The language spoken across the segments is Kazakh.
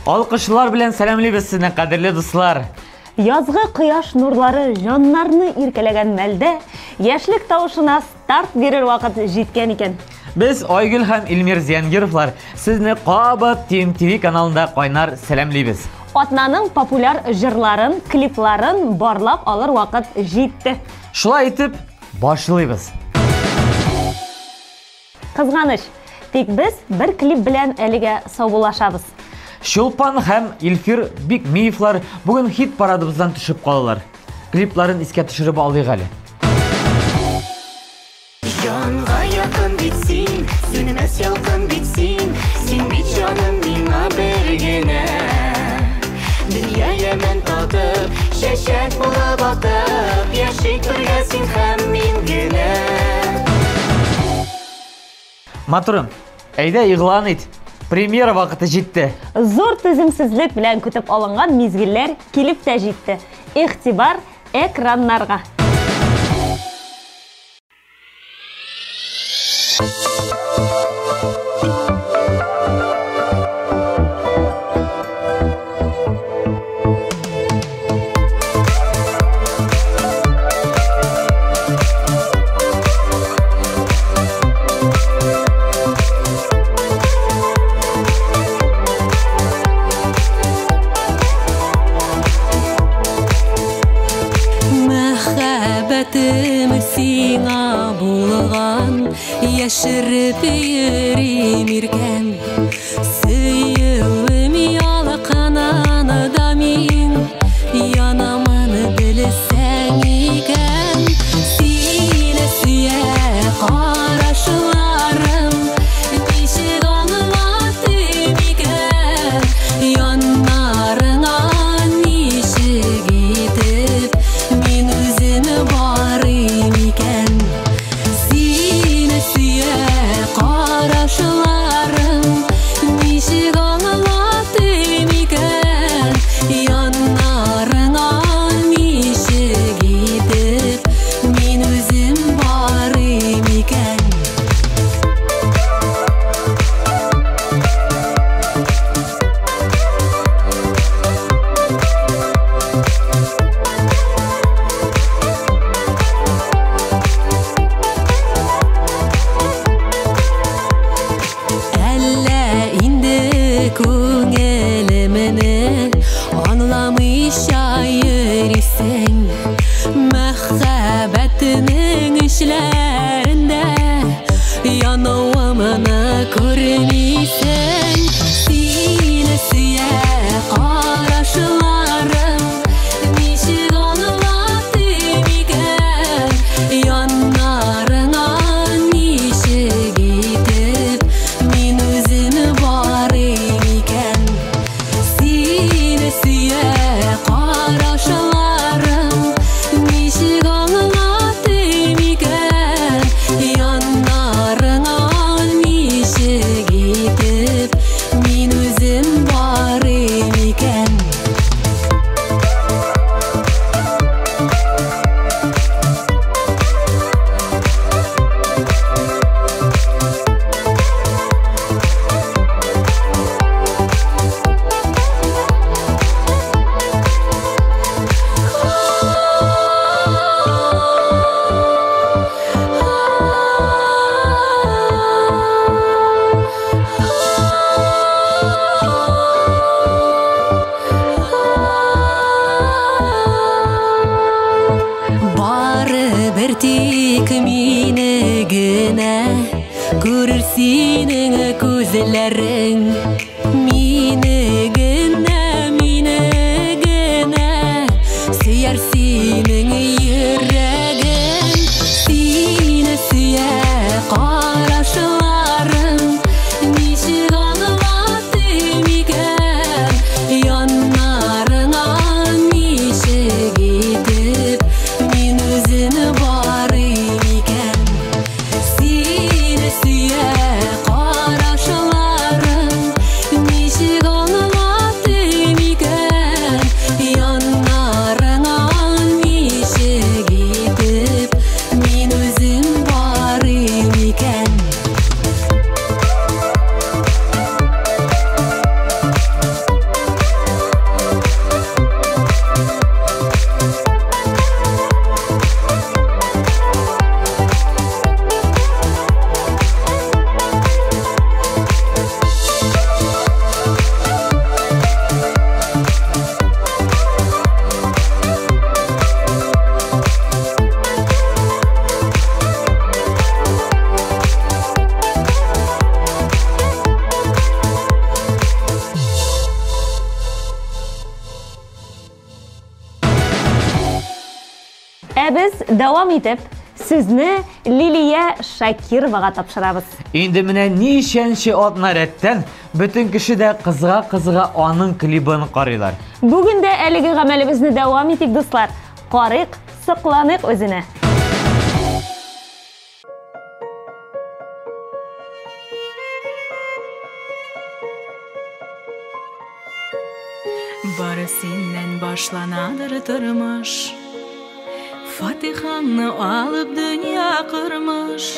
Алкышлар белән сәламлыйбыз сезне, кадерле дуслар. Язгы кояш нурлары жаннарны иркәләгән мәлдә, яшьлек тавышына старт бирер вакыт җиткән икән. Без Айгөл һәм Илмир Зиянгировлар сезне кабат ТМТV каналында кайнар сәламлыйбыз. Атнаның популяр җырларын, клипларын барлап алыр вакыт җитте. Шулай итеп, башлыйбыз. Кызганыч, тик без бер клип белән әлегә саубулашабыз. Шулпан һәм Илфир бик мифлар бүген хит парадыбыздан төшеп калалар. Клипларын искә төшереп алдык әле. Җанга якын бит син, сүнмәс ялкын бит син, син бит җаным миңа бер генә. Дөнья яман татып, чәчәк булып атып, яшик бергә син һәм мин генә. Матурым, әйдә игълан ит. Премьера вакыты җитте. Зур түземсезлек белән көтеп алынган мизгилләр килеп тә җитте. Игътибар экраннарга. Сиңа булган яшереп йөрим иркән, сөюем ялкынаны да мин янамын белсәң икән. Сине сөя карашларым, ничек аңлатым икән, яннарыңа ничек итеп мин үземне барым икән. Сине сөя карашларым, ничек аңлатым икән, яннарыңа ничек итеп мин үзем барым икән. Күңелемне аңламыйча йөрисең, мәхәббәтнең эшләрендә януымны күрмисең. Сине сөя карашларым, ничек аңлатым икән, яннарыңа ничек итеп мин үземне барым икән. Сине сөя карашларым, ничек аңлатым икән, яннарыңа ничек итеп мин үзем барым икән. Барыбер тик мине генә күрер синең күзләрең. Мине генә сөяр синең йөрәгең. Сине сөя карашларым, ничек аңлатым икән, яннарыңа ничек итеп мин үземне барым икән. Сине сөя карашларым, Biz devam edip sizni Liliya Shakirova'ga tapşırabız. Endi менә нишенче атна рәттән бөтен кеше дә кызыга аның клибын карыйлар. Bugün de әлеге гамәлебезне devam etик, дуслар. Карыйк, сокланык өзенә. Bari senden başlanadır tırmış, Fatiha'nı alıp dünya kırmış.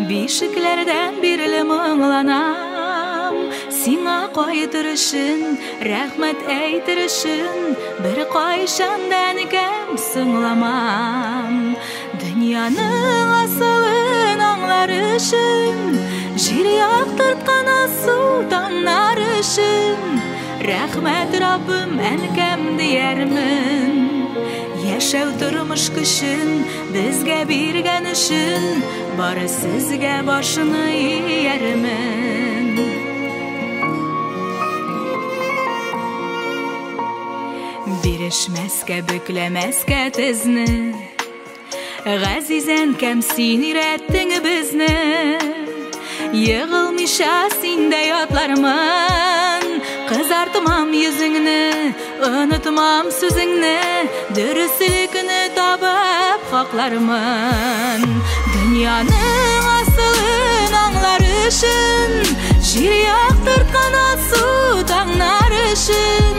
Bişiklerden birle mınglanam, Sina koytırışın, rahmet eytirişin, Bir koyşandan kem sığlamam. Dünyanın asılın anlarışın, Jir yaktırtkan sultanlar için, Rahmet Rabbim enkam diyermin. Yaşav turmuş kışın, bizge birgen işin, Bari sizge başını yermin. Birişmezke büklemezke tizni, Gazizen kem sinir ettin bizni. Yığılmışa sinde yatlarman, Kızartmam yüzünü, unutmam sözünü, Dürüstlükünü tabıp haklarman. Dünyanın asılın anlar için, Jir yaktırtkan sultanlar için,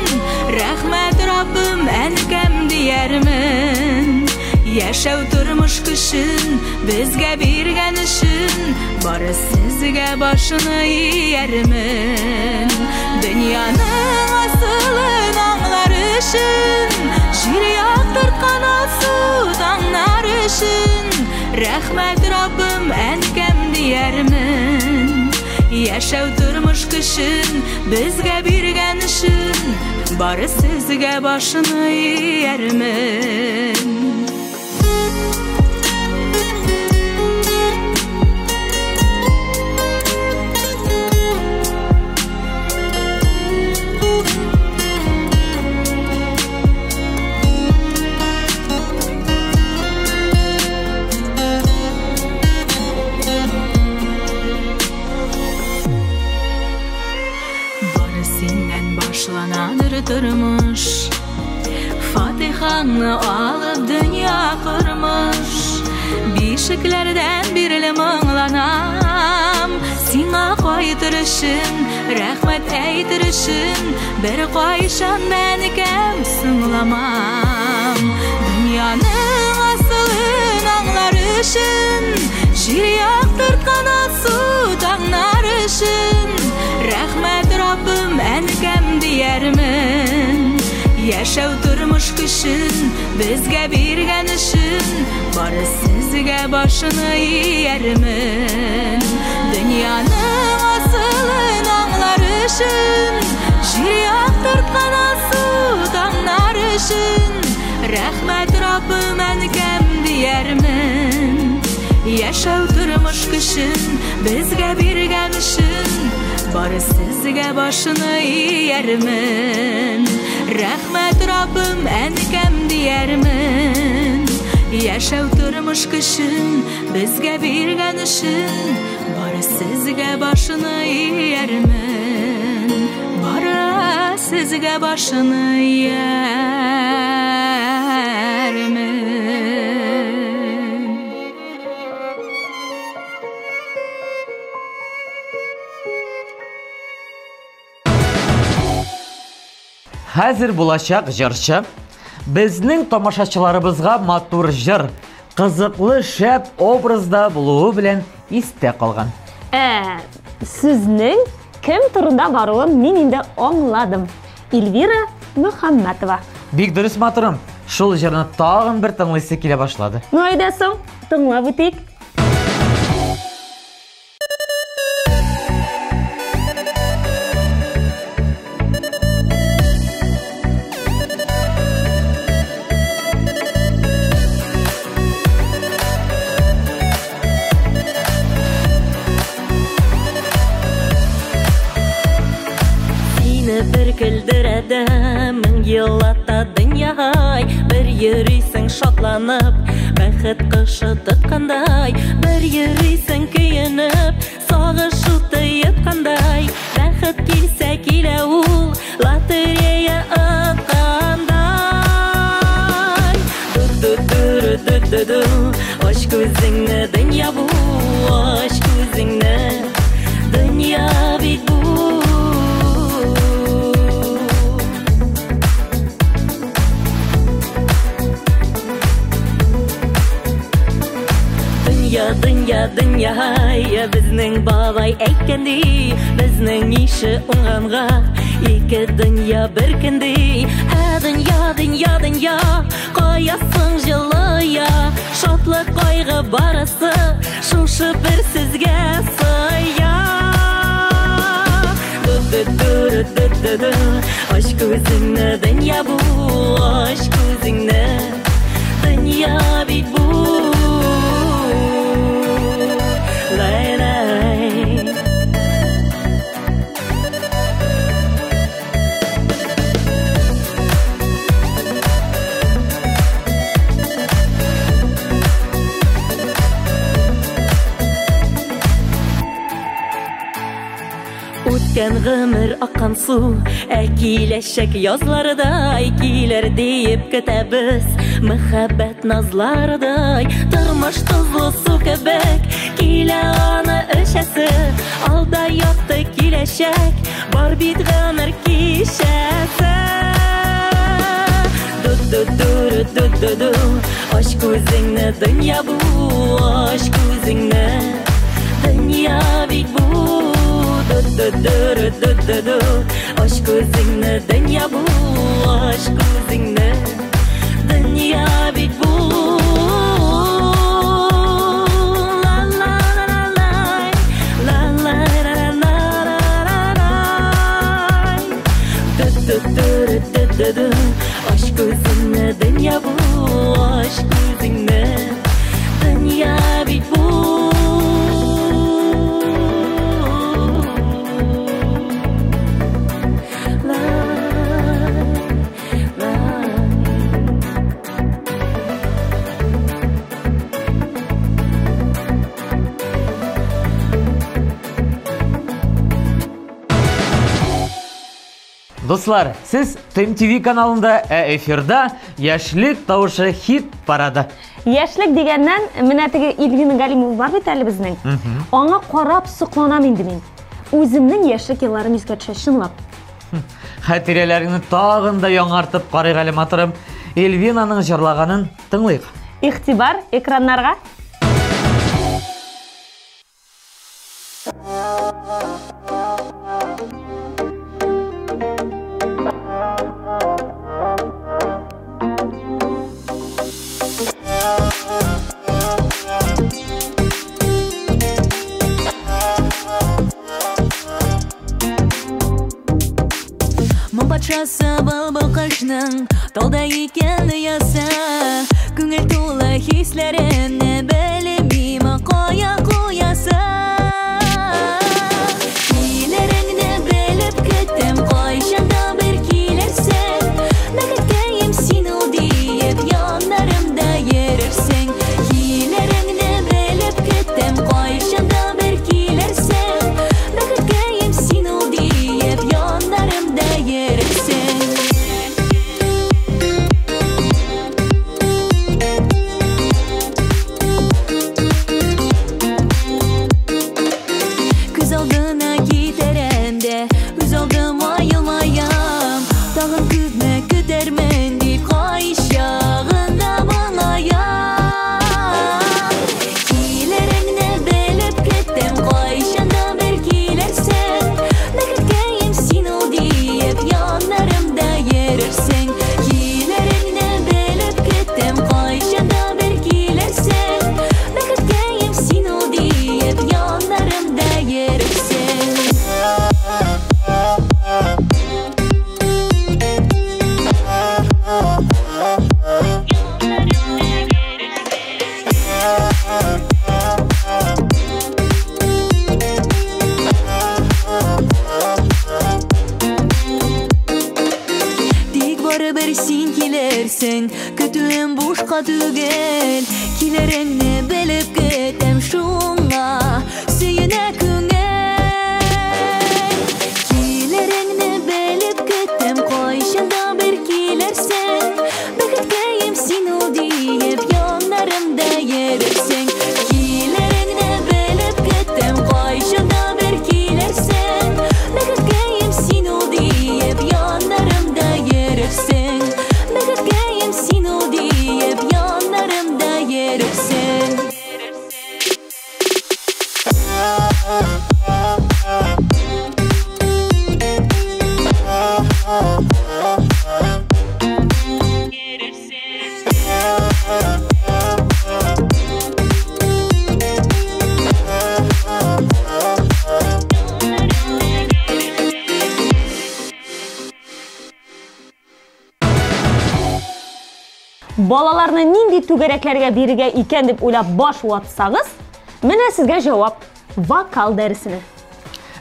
Rahmet Rabbim enkam diyermin. Yaşav turmuş kışın, bizge birgen işin, Bari sizge başını yermin. Dünyanın asılın anlar için, Jir yaktırtkan sultanlar için, Rahmet Rabbim enkam diyermin. Yaşav turmuş kışın, bizge birgen işin, Bari sizge başını yermin. Başlanadır durmuş, Fatiha'nı alıp dünya kurmuş. Bişiklerden birle mınglanam, Sina koytırışın, rahmet eytirişin, Bir koyşandan kem sığlamam. Dünyanın asılın anlar için, Jir yaktırtkan sultanlar için, Rahmet Rabbim enkam diyermin. Yaşav turmuş kışın, bizge birgen işin, Bari sizge başını yermin. Dünyanın asılın anlar için, Jir yaktırtkan sultanlar için, Rahmet Rabbim enkam diyermin. Yaşav turmuş kışın, bizge birgen işin, Bari sizge başını yermin. Rahmet Rabbim enkam diyermin. Yaşav turmuş kışın, bizge birgen işin, Bari sizge başını yermin. Bari sizge başını yermin. Hazır bulacak jırчы, bizning tomoshachilarimizga matur jir, qiziqli shap obrazda buluğu bilen iste qolgan. Sizning kim turunda baruын men endi аңладым. Elvira Muhammadova. Bik dürüst maturum, şul jırını tağın bir tınlısı kile başladı. Noydasың, тыңлап өтейік. Seni bir güldüredi, min yıllarda dünyay, bir йөрисең шатланып, бәхет кышы тоткандай, бер йөрисең көенеп, сагышу тыйыткандай, бәхет килсә килә ул, лотерея аткандай. Ду-ду-ду-ду-ду-ду, аш күзеңне, дөнья бу, аш күзеңне, дөнья бит бу. Дөнья, я безнең бабай әйткәнди, безнең ише уңганга, ике дөнья бер көнди. Дөнья, каясың җылыя, шатлык кайгы барысы, шушы бер сезгә сыя. Ду-ду-ду-ду-ду-ду, аш күзеңне, дөнья бу, аш күзеңне, дөнья бит бу. Үткән гомер аккан су, киләчәк язларыдай, килер диеп көтәбез, мәхәббәт назларыдай. Тормыш тозлы су кебек, килә аны эчәсе, алда якты киләчәк, бар бит гомер кичәсе. Ду-ду-ду-ду-ду-ду, аш күзеңне, дөнья бу, аш күзеңне, дөнья бит бу. Ду-ду-ду-ду-ду-ду, аш күзеңне, дөнья бу, аш күзеңне, дөнья бит бу. Ду-ду-ду-ду-ду, аш күзеңне, дөнья бу, аш күзеңне, дөнья бит бу. Дуслар, сіз ТМТV каналында эфирда Яшлек тавышы хит парады. Яшлек дегеннән, менә теге Ильвин Галимов бар бит әле безнең. Аңа карап сокланам инде мин. Үземнең яшьлек елларым искә төшә чынлап. Хатирәләреңне тагын да яңартып карыйк әле матырым. Эльвинаның җырлаганын тыңлыйк. Игътибар экраннарга. Патшасы был кышның, талда икәнле яса, күңел тулы хисләренне белмим кая куяса. Килереңне белеп көтем, кайчанда бер килерсең, бәхеткәем син ул диеп яннарымда йөрерсең. Килереңне белеп көтем, кайчанда бер килерсең, бәхеткәем син ул диеп яннарымда йөрерсең. kilersen kötüem boşqa tügel kileringni bilip ketem şunga süyüne küngel kileringni bilip ketem qayşında bir kilersen bekitkeyim sinu deyip yanlarımda yerersen kileringni bilip ketem qayşında bir kilersen bekitkeyim sinu deyip yanlarımda yerersen bekitkeyim sinu deyip yanlarımda yerersen Балаларны нинди түгәрәкләргә бирергә икән дип уйлап баш ватсагыз, менә сезгә җавап: вокал дәресенә.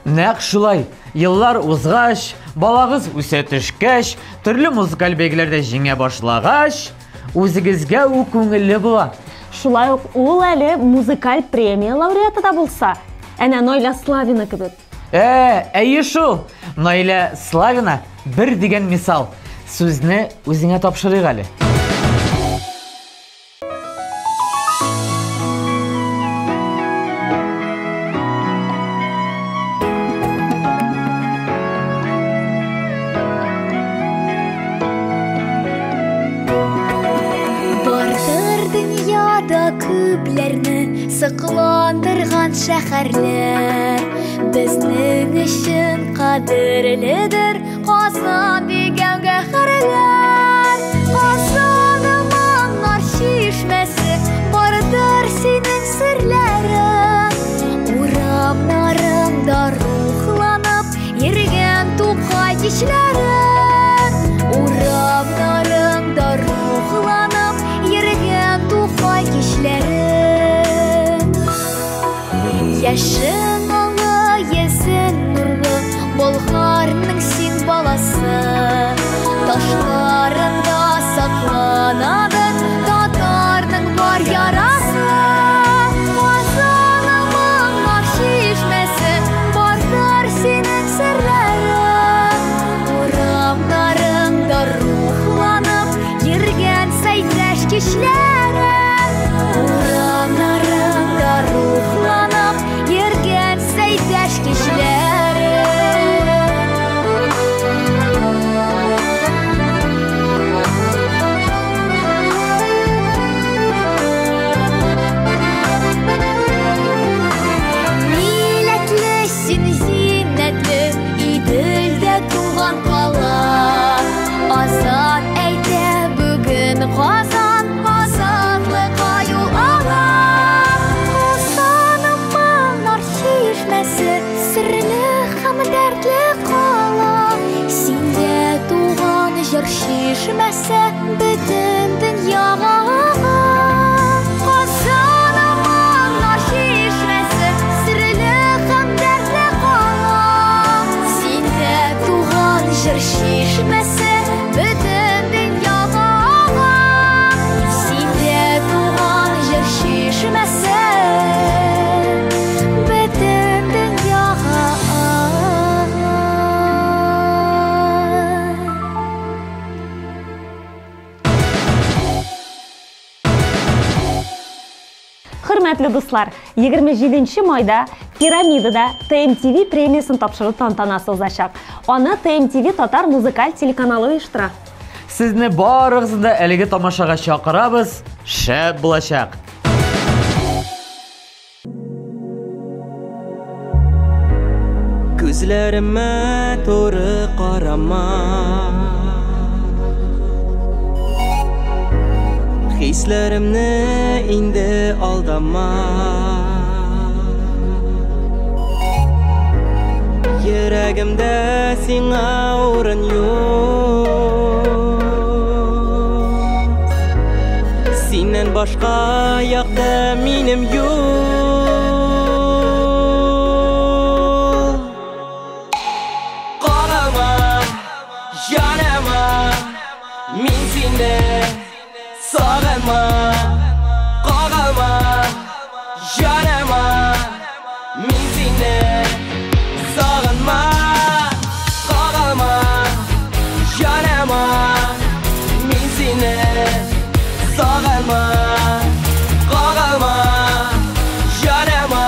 Нәкъ шулай. Еллар узгач, балагыз үсә төшкәч, төрле музыкаль бәйгеләрдә җиңә башлагач, үзегезгә үк күңелле була. Шулай ук ул әле музыкаль премия лауреаты да булса, әнә Найля Славина кебек. Әйе шул. Найля Славина бер дигән мисал. Сүзне үзеңә тапшырыйк әле. Күпләрне сыкландырган шәһәрләр безнең өчен кадерледер Казан дигән гәһәрләр Казаным аңар чишмәсе бардыр синең серләрең урамнарыңда рухланып йөргән Тукай кичләрең урамнарыңда рухланып йөргән Тукай кичләрең Яшен аңы, есен нурлы, Болгарның син баласы. Ташларында сакланадың, татарның бар ярасы. Казаным аңар чишмәсе, бардыр синең серләрең. Урамнарыңда рухланып, йөргән сәйдәш кичләрең. Урамнарыңда рухланып, йөргән сәйдәш кичләрең. Милләтле син зиннәтле, Иделдә туган кала. Азат әйтә бүген Казан, азатлыкка юл ала. Казаным аңар чишмәсе, серле һәм дәртле кала. Синдә туган җыр чишмәсе, бөтен дөньяга ага. Казаным аңар чишмәсе, серле һәм дәртле кала. Синдә туган җыр чишмәсе, бөтен дөньяга ага. Синдә туган җыр чишмәсе, бөтен дөньяга ага. Хөрмәтле дуслар, 27 майда Пирамидада TMTV премиясын тапшыру тантанасы узачак. Аны TMTV Татар музыкаль телеканалы оештыра. Сезне барыгызны да әлеге тамашага чакырабыз. Шәп булачак. Күзләремә туры карама, хисләремне инде алдама. Йөрәгемдә сиңа урын юк. Синнән башка якта минем юк. Карама, янама, мин сине seni sağalma, qalma janama. Min seni sağalma, qalma janama. Min seni sağalma, qalma janama.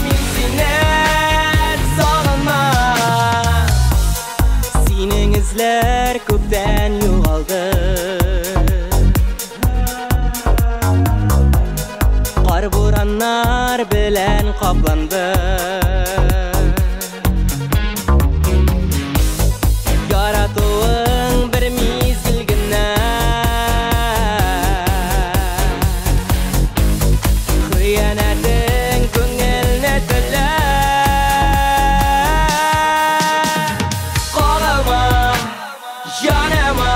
Min seni sağalma. Senin izler köpten yo'g'oldi. Qor bo'ronlar bilan qoplandi. Yaratuving bir mezgilgina. Xiyanating ko'ngilni tilar. Qalma janama.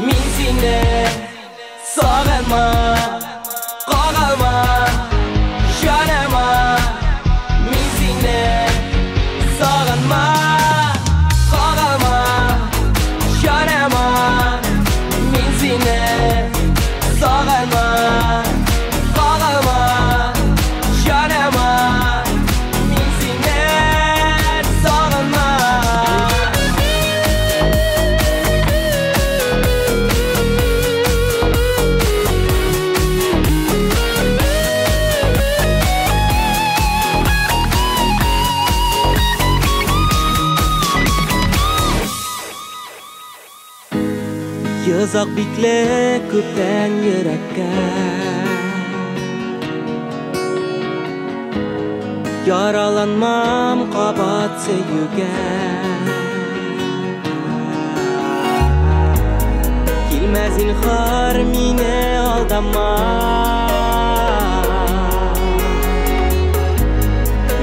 Min seni sog'inma, qalma janama. Min seni sog'inma, qalma janama. Min seni sog'inma, qalma janama. Min seni sog'inma. Yazaq bikle köpten yürekka. Yaralanmam qabat sevgiga. Kilmez ilhar mine aldama.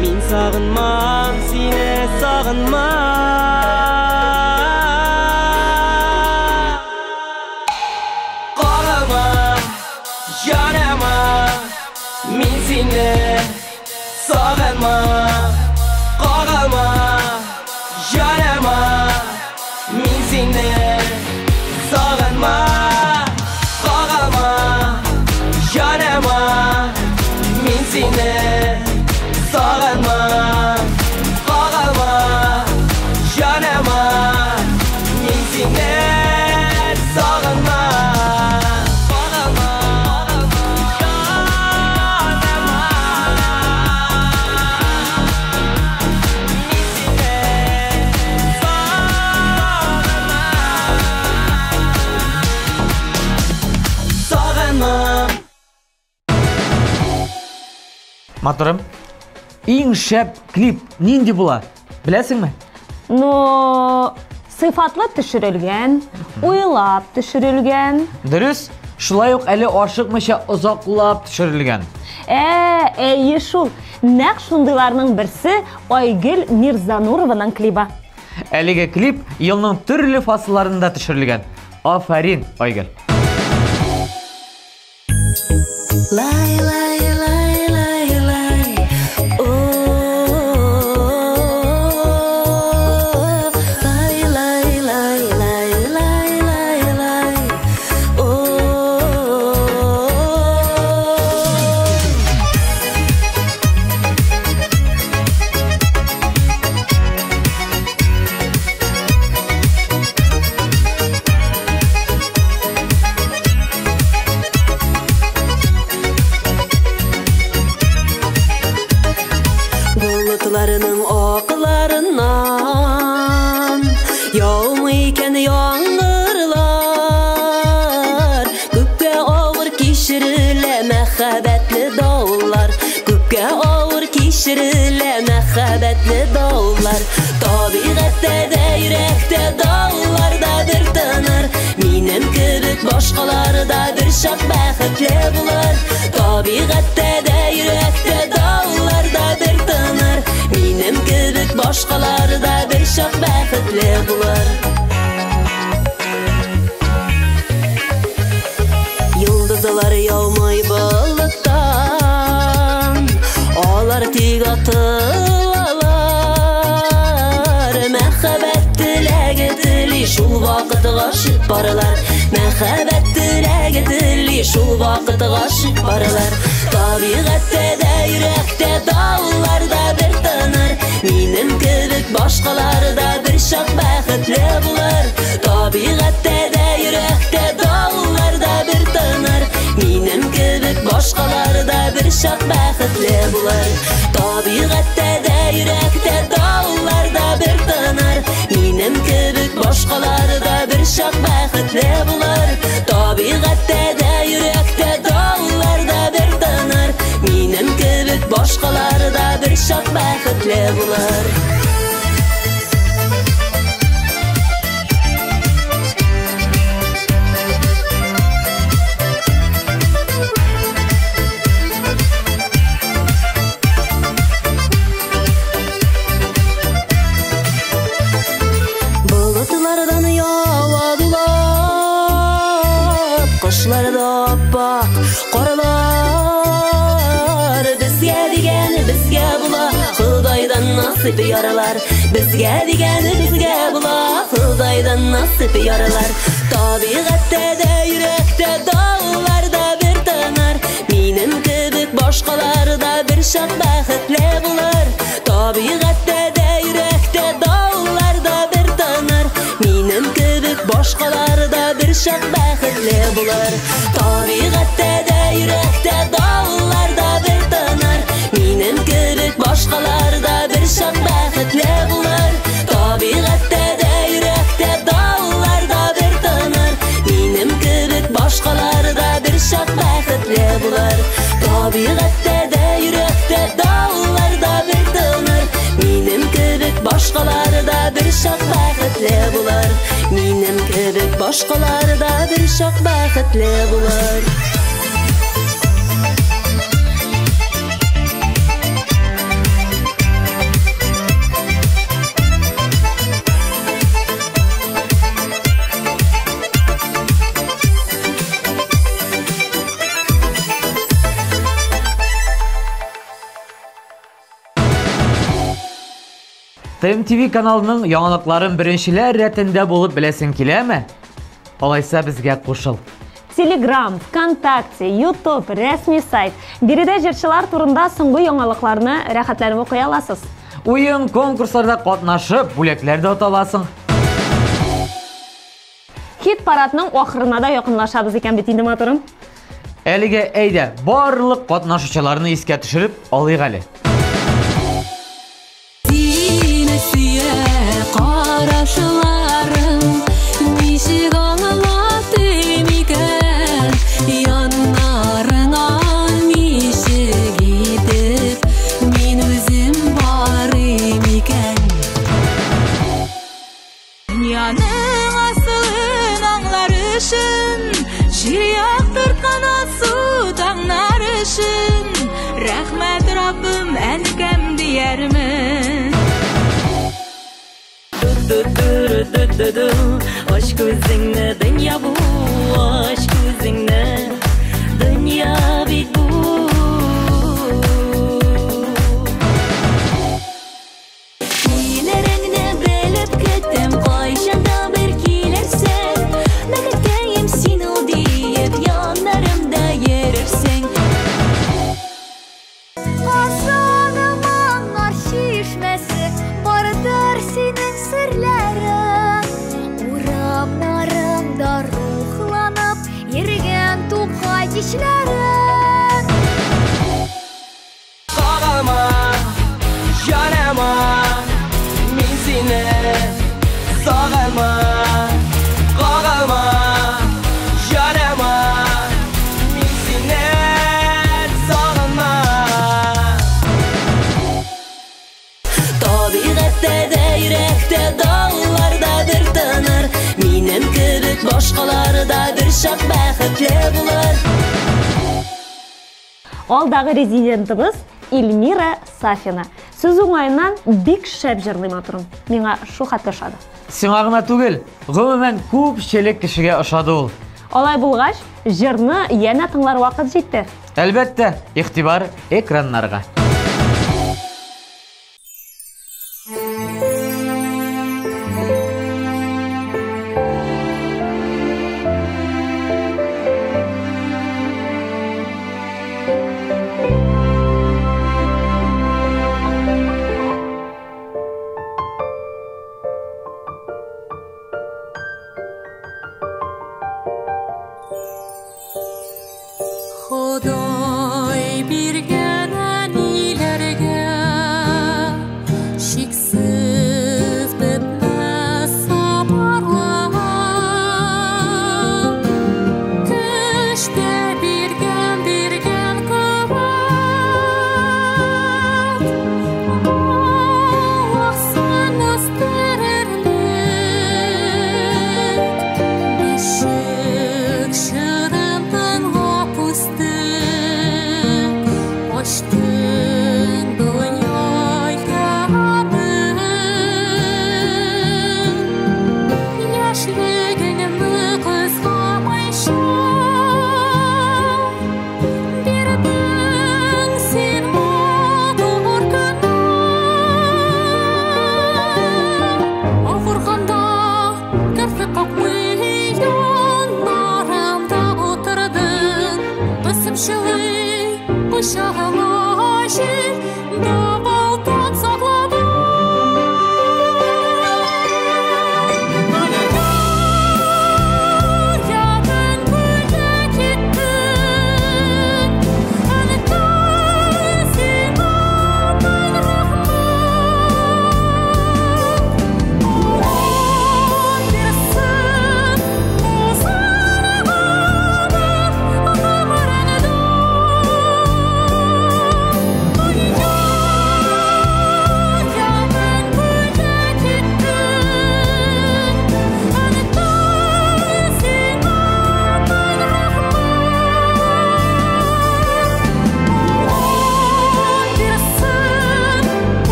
Min sağınmam seni sağınma. Qalma janama. Min seni sog'inma, qalma janama. Min seni sog'inma, qalma janama. Min seni sog'inma, qalma janama. Min seni sog'inma, qalma janama. Min seni sog'inma. Матурым, иң шәп клип нинди була? Беләсеңме? Но сыйфатлы төшерелгән, уйлап төшерелгән. Дөрес, шулай ук әле ашыкмыйча озаклап төшерелгән. Әйе шул. Нәкъ шундыйларның берсе Айгөл Мирзанурованың клибы. Әлеге клип елның төрле фасылларында төшерелгән. Афарин, Айгөл. Lay lay lay lay lay. Oh, lay lay lay lay lay lay lay. Oh. Bulutlarının oklarından yağmıyken yağmurlar, gökte ağır kişirile mehabetli dağlar, gökte ağır kişirile mehabetli dağlar. Tabiatte de yürekte dağlardadır tanır, minem kibik başkalardadır şak bəxtli bular. Tabiatte de yürekte dağlardadır tanır, minem kibik başkalardadır şak bəxtli bular. Yıldızlar yağmay buluttan, ağlar tig atılar. Mehabet dile gidili şul vakıtga ашып баралар. Мәхәббәт теләге телли шул вакыт гашык баралар. Табигатьтә дә йөрәктә дауларда бер тыныр. Минем кебек башкаларда бер чак бәхетле булар. Табигатьтә дә йөрәктә дауларда бер тыныр. Минем кебек башкаларда бер чак бәхетле булар. Табигатьтә дә йөрәктә дауларда бер тыныр. Минем кебек башкаларда бер чак бәхетле булар. Табигатьтә дә йөрәктә дауларда бер тыныр. Минем кебек башкаларда бер чак бәхетле булар. Bulutlardan yağadılar, kuşlarda appak qaralar. Bizge digeni bizge bula, Xudaydan nasip yaralar. Bizge digeni bizge bula, Xudaydan nasip yaralar. Tabigatda da yürekte dağlarda bir tanar. Minim kebek başkalarda bir şak baxetli bular. Tabigatda da yürekte dağlarda bir tanar. Minim kebek başkalarda bir şak baxetli bular. Tabigatda da yürekte dağlarda bir tanar. Minim kebek başkalarda bir şak baxetli bular. Tabigatda da yürekte dağlarda bir tanar. Minim kebek başkalarda bir şak baxetli bular. Tabigatda da yürekte dağlarda bir tanar. Minim kebek başkalarda bir şak baxetli bular. Minim kebek başkalarda bir şak baxetli bular. TMTV kanalının яңалыкларын беренчеләр рәтендә булып беләсең киләме? Алайса безгә кушыл. Telegram, ВКонтакте, YouTube, рәсми сайт. Биредә җырчылар турында соңгы яңалыкларны рәхәтләнеп укый аласыз. Уен конкурсларда катнашып, бүләкләр дә аталасың. Хит парадның ахырына да якынлашабыз икән бит инде матурым. Әлегә әйдә, барлык катнашучыларны искә төшереп алыйк әле. Qarашыларың ничек аңлатты микән, яннарыңа ничек итеп мин үзем барым икән. Дөньяның асылын аңлар өчен, җир яктырткан су таңнар өчен, рәхмәт Раббым әнкәм диярмен. Aşk gözünle dünya bu, aşk gözünle dünya bit bu. Nelerine belip gittim, kayşanda bir kilersen, Mekekeyim sin ol deyip yanlarımda yerersen. Hasanım anlar şişmesi, vardır senin sırların. Uğramlarımda ruhlanıp, yergen tuğay dişlerin. Qarama, yanama, min seni sağalma. Qarama, yanama, min seni sağalma. Tabigatda da yürekte dağlarda bir tanar. Minim kebek başkalarda bir şak baxetli bular. Алдағы резидентыбыз Эльмира Сафина. Сөз уңайынан бик шәп җырлый матурым. Миңа шу хәтле ошады. Сиңа гына түгел, гомумән күпчелек кешегә ошады ул. Алай булгач, җырны янә тыңлар вакыт җитте. Әлбәттә, игътибар экраннарга. Xudoy bergan anilarga cheksiz bitmas sabarlar. Kishda bergan quvvat Allohsan o'stirirlik. Beshik shirin tang'oq usti ochding dunyoga abid. Yoshligingni qizg'amay shon berding sen motor kunlar. Og'irganda kirpi qoqmay yonlarimda o'tirding. Bisib shilay bishag'alashi davoldan saqlading. Yaqin kuyga ketding. Aniqa sen olding rahmat. Oron bersin o'zini g'amir g'amrinida.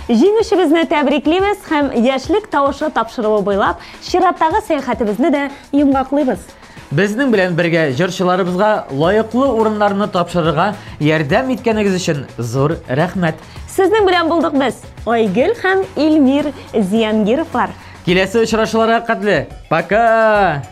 Җиңүчебезне тәбриклибез һәм яшьлек тавышы тапшыруы буйлап чираттагы сәяхәтебезне дә йомгаклыйбыз. Безнең белән бергә җырчыларыбызга лаеклы урыннарны тапшырырга ярдәм иткәнегез өчен зур рәхмәт. Сезнең белән булдык без, Айгөл һәм Илмир Зиянгировлар. Киләсе очрашуларга кадәр. Пока!